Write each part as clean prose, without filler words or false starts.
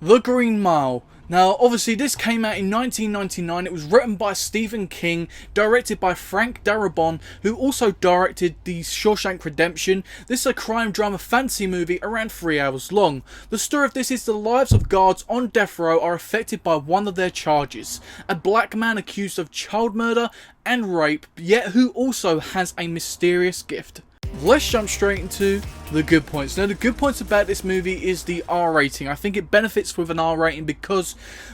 The Green Mile. Now, obviously, this came out in 1999. It was written by Stephen King, directed by Frank Darabont, who also directed The Shawshank Redemption. This is a crime drama fantasy movie around 3 hours long. The story of this is the lives of guards on death row are affected by one of their charges. A black man accused of child murder and rape, yet who also has a mysterious gift. Let's jump straight into the good points. Now, the good points about this movie is the R rating. I think it benefits with an R rating because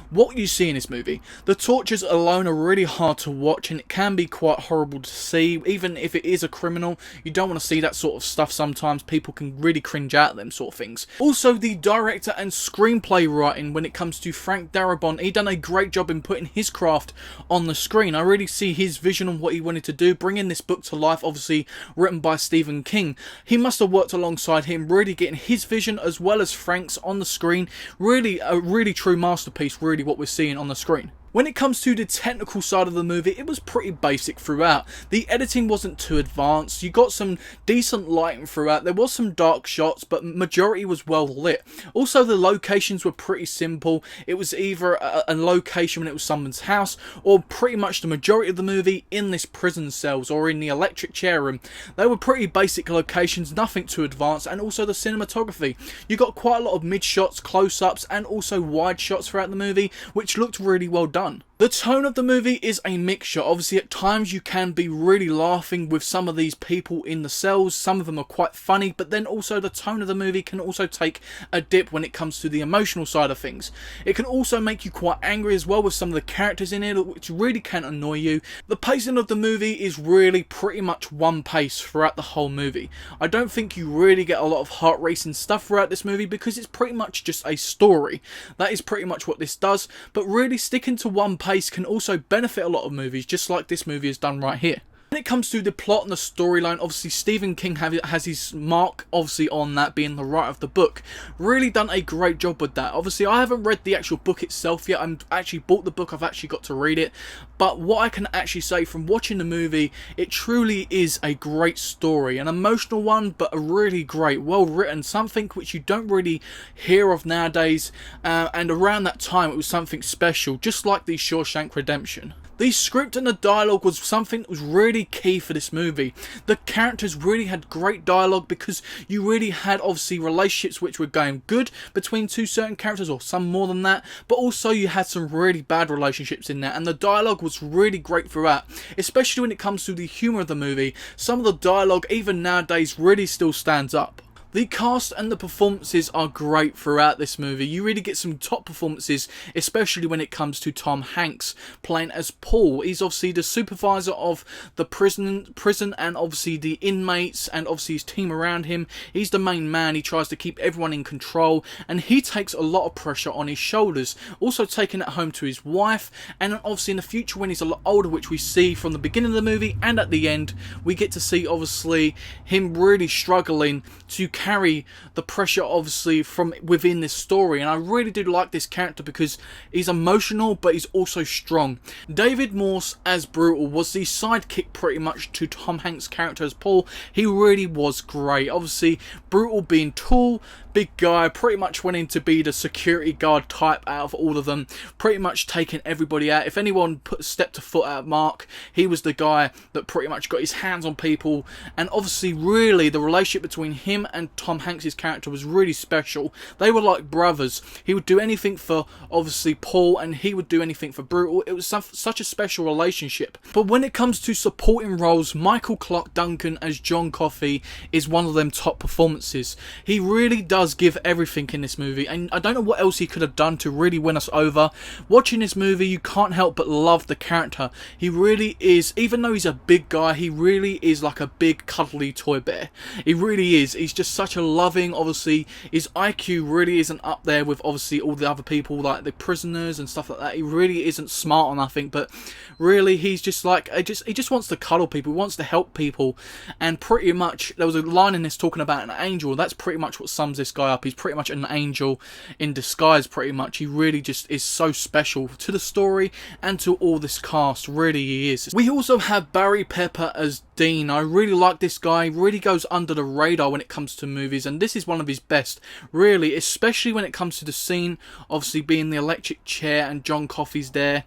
what you see in this movie, the tortures alone are really hard to watch, and it can be quite horrible to see. Even if it is a criminal, you don't want to see that sort of stuff sometimes. People can really cringe at them sort of things. Also, the director and screenplay writing, when it comes to Frank Darabont, he done a great job in putting his craft on the screen. I really see his vision on what he wanted to do, bringing this book to life, obviously written by Stephen King. He must have worked alongside him, really getting his vision as well as Frank's on the screen. Really, a really true masterpiece, really, what we're seeing on the screen. When it comes to the technical side of the movie, it was pretty basic throughout. The editing wasn't too advanced. You got some decent lighting throughout. There was some dark shots, but majority was well lit. Also, the locations were pretty simple. It was either a location when it was someone's house, or pretty much the majority of the movie in this prison cells or in the electric chair room. They were pretty basic locations, nothing too advanced. And also the cinematography. You got quite a lot of mid shots, close-ups, and also wide shots throughout the movie, which looked really well done. The tone of the movie is a mixture. Obviously, at times you can be really laughing with some of these people in the cells. Some of them are quite funny, but then also the tone of the movie can also take a dip when it comes to the emotional side of things. It can also make you quite angry as well with some of the characters in it, which really can annoy you. The pacing of the movie is really pretty much one pace throughout the whole movie. I don't think you really get a lot of heart racing stuff throughout this movie because it's pretty much just a story. That is pretty much what this does, but really sticking to one pace can also benefit a lot of movies, just like this movie has done right here. When it comes to the plot and the storyline, obviously Stephen King has his mark obviously on that, being the writer of the book. Really done a great job with that. Obviously I haven't read the actual book itself yet. I've actually bought the book, I've actually got to read it. But what I can actually say from watching the movie, it truly is a great story. An emotional one, but a really great, well written, something which you don't really hear of nowadays. And around that time it was something special, just like the Shawshank Redemption. The script and the dialogue was something that was really key for this movie. The characters really had great dialogue because you really had obviously relationships which were going good between two certain characters, or some more than that, but also you had some really bad relationships in there, and the dialogue was really great throughout, especially when it comes to the humour of the movie. Some of the dialogue even nowadays really still stands up. The cast and the performances are great throughout this movie. You really get some top performances, especially when it comes to Tom Hanks playing as Paul. He's obviously the supervisor of the prison and obviously the inmates and obviously his team around him. He's the main man. He tries to keep everyone in control, and he takes a lot of pressure on his shoulders. Also taking it home to his wife, and obviously in the future when he's a lot older, which we see from the beginning of the movie and at the end, we get to see obviously him really struggling to carry the pressure obviously from within this story. And I really do like this character because he's emotional but he's also strong. David Morse as Brutal was the sidekick pretty much to Tom Hanks' character as Paul. He really was great. Obviously Brutal being tall, big guy, pretty much wanting to be the security guard type out of all of them, pretty much taking everybody out. If anyone stepped a foot out of mark, he was the guy that pretty much got his hands on people. And obviously really the relationship between him and Tom Hanks' character was really special. They were like brothers. He would do anything for obviously Paul, and he would do anything for Brutal. It was such a special relationship. But when it comes to supporting roles, Michael Clarke Duncan as John Coffey is one of them top performances. He really does give everything in this movie, and I don't know what else he could have done to really win us over. Watching this movie, you can't help but love the character. He really is, even though he's a big guy, he really is like a big cuddly toy bear. He really is. He's just such a loving, obviously his IQ really isn't up there with obviously all the other people like the prisoners and stuff like that. He really isn't smart or nothing, but really he's just like, he just wants to cuddle people, he wants to help people. And pretty much there was a line in this talking about an angel. That's pretty much what sums this this guy up. He's pretty much an angel in disguise, pretty much. He really just is so special to the story and to all this cast. Really, he is. We also have Barry Pepper as Dean. I really like this guy. Really goes under the radar when it comes to movies, and this is one of his best, really, especially when it comes to the scene, obviously being the electric chair and John Coffey's there.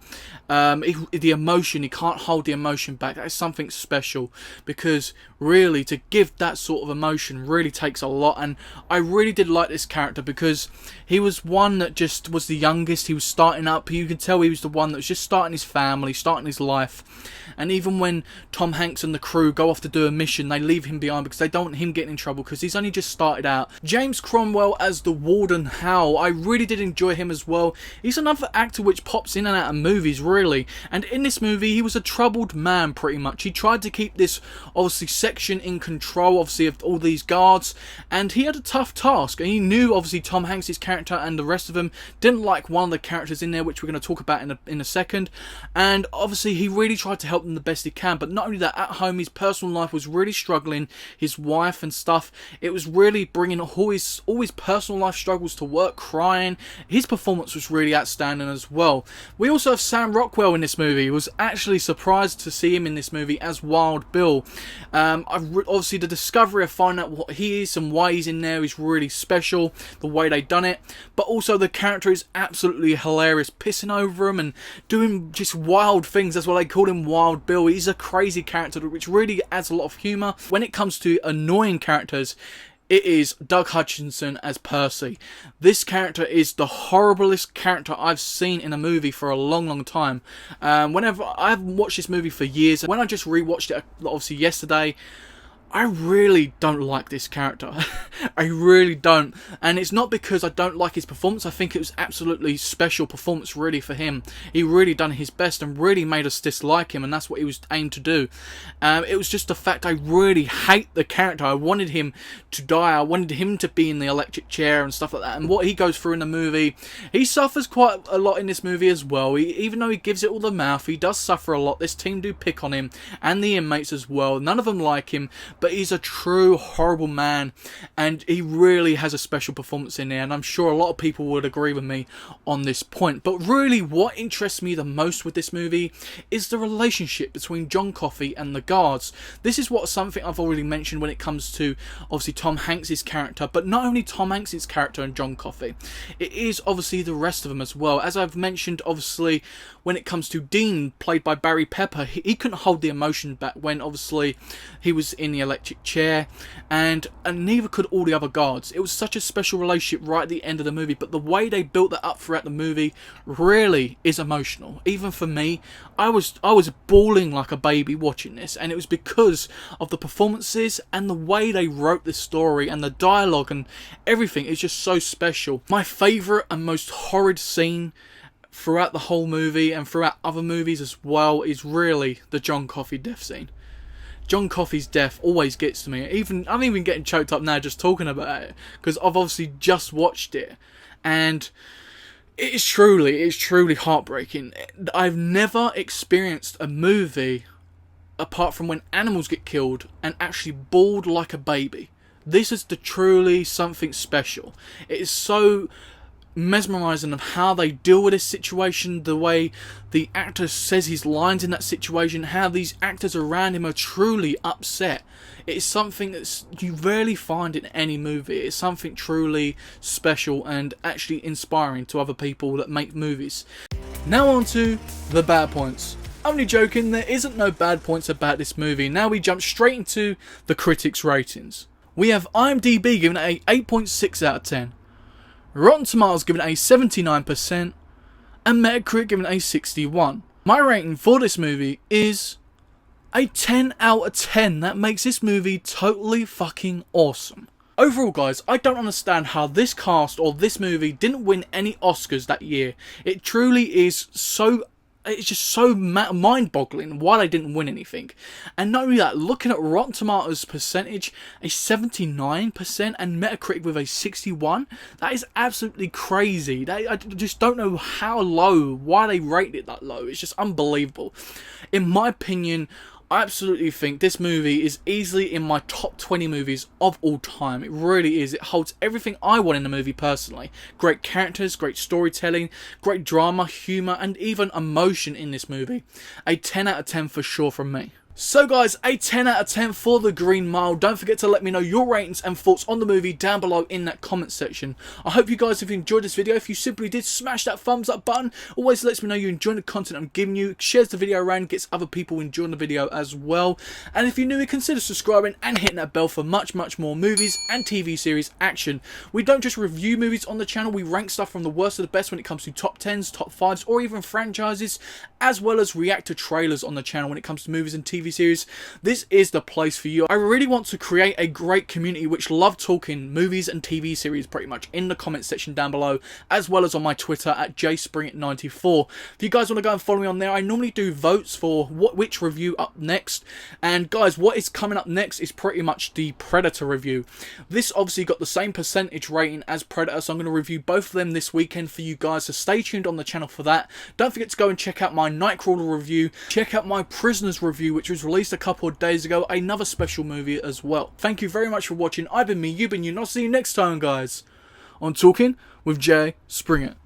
The emotion, he can't hold the emotion back. That is something special, because really to give that sort of emotion really takes a lot, and I really did like this character because he was one that just was the youngest. He was starting up. You can tell he was the one that was just starting his family, starting his life. And even when Tom Hanks and the crew go off to do a mission, they leave him behind because they don't want him getting in trouble because he's only just started out. James Cromwell as the Warden Hal, I really did enjoy him as well. He's another actor which pops in and out of movies, really. And in this movie, he was a troubled man, pretty much. He tried to keep this, obviously, section in control, obviously, of all these guards. And he had a tough task. And he knew, obviously, Tom Hanks' character and the rest of them didn't like one of the characters in there, which we're going to talk about in a second. And obviously, he really tried to help them the best he can. But not only that, at home, his personal life was really struggling. His wife and stuff, it was really bringing all his personal life struggles to work, crying. His performance was really outstanding as well. We also have Sam Rockwell in this movie. I was actually surprised to see him in this movie as Wild Bill. Obviously, the discovery of finding out what he is and why he's in there is really special, the way they done it. But also, the character is absolutely hilarious, pissing over him and doing just wild things. That's why they call him Wild Bill. He's a crazy character which really adds a lot of humour. When it comes to annoying characters, it is Doug Hutchinson as Percy. This character is the horriblest character I've seen in a movie for a long, long time. Whenever I haven't watched this movie for years, when I just rewatched it, obviously yesterday, I really don't like this character. I really don't. And it's not because I don't like his performance. I think it was absolutely special performance really for him. He really done his best and really made us dislike him, and that's what he was aimed to do. It was just the fact I really hate the character. I wanted him to die. I wanted him to be in the electric chair and stuff like that. And what he goes through in the movie, he suffers quite a lot in this movie as well. Even though he gives it all the mouth, he does suffer a lot. This team do pick on him and the inmates as well. None of them like him, but he's a true horrible man, and he really has a special performance in there, and I'm sure a lot of people would agree with me on this point. But really, what interests me the most with this movie is the relationship between John Coffey and the guards. This is something I've already mentioned when it comes to, obviously, Tom Hanks' character, but not only Tom Hanks' character and John Coffey, it is obviously the rest of them as well. As I've mentioned, obviously, when it comes to Dean, played by Barry Pepper, he couldn't hold the emotion back when, obviously, he was in the electric chair, and neither could all the other guards. It was such a special relationship right at the end of the movie, but the way they built that up throughout the movie really is emotional. Even for me, I was bawling like a baby watching this, and it was because of the performances and the way they wrote this story, and the dialogue and everything is just so special. My favourite and most horrid scene throughout the whole movie and throughout other movies as well is really the John Coffey death scene. John Coffey's death always gets to me. I'm even getting choked up now just talking about it, because I've obviously just watched it, and it is truly heartbreaking. I've never experienced a movie, apart from when animals get killed, and actually bawled like a baby. This is truly something special. It is so mesmerising of how they deal with this situation, the way the actor says his lines in that situation, how these actors around him are truly upset. It is something that you rarely find in any movie. It's something truly special and actually inspiring to other people that make movies. Now on to the bad points. Only joking, there isn't no bad points about this movie. Now we jump straight into the critics' ratings. We have IMDb giving it a 8.6 out of 10. Rotten Tomatoes giving it a 79%, and Metacritic giving it a 61. My rating for this movie is a 10 out of 10. That makes this movie totally fucking awesome. Overall, guys, I don't understand how this cast or this movie didn't win any Oscars that year. It truly is so... It's just so mind-boggling why they didn't win anything. And not only that, looking at Rotten Tomatoes percentage, a 79% and Metacritic with a 61, that is absolutely crazy. I just don't know how low, why they rated it that low. It's just unbelievable. In my opinion, I absolutely think this movie is easily in my top 20 movies of all time. It really is. It holds everything I want in a movie personally. Great characters, great storytelling, great drama, humour, and even emotion in this movie. A 10 out of 10 for sure from me. So guys, a 10 out of 10 for The Green Mile. Don't forget to let me know your ratings and thoughts on the movie down below in that comment section. I hope you guys have enjoyed this video. If you simply did, smash that thumbs up button. Always lets me know you enjoy the content I'm giving you. Shares the video around, gets other people enjoying the video as well. And if you're new, consider subscribing and hitting that bell for much more movies and TV series action. We don't just review movies on the channel, we rank stuff from the worst to the best when it comes to top 10s, top 5s, or even franchises, as well as react to trailers on the channel when it comes to movies and TV series. This is the place for you. I really want to create a great community which love talking movies and TV series pretty much in the comment section down below, as well as on my Twitter at jspringit94. If you guys want to go and follow me on there, I normally do votes for which review up next. And guys, what is coming up next is pretty much the Predator review. This obviously got the same percentage rating as Predator, so I'm going to review both of them this weekend for you guys, so stay tuned on the channel for that. Don't forget to go and check out my Nightcrawler review, check out my Prisoners review, which was released a couple of days ago, another special movie as well. Thank you very much for watching. I've been me, you've been you, and I'll see you next time, guys, on Talking with Jay Springer.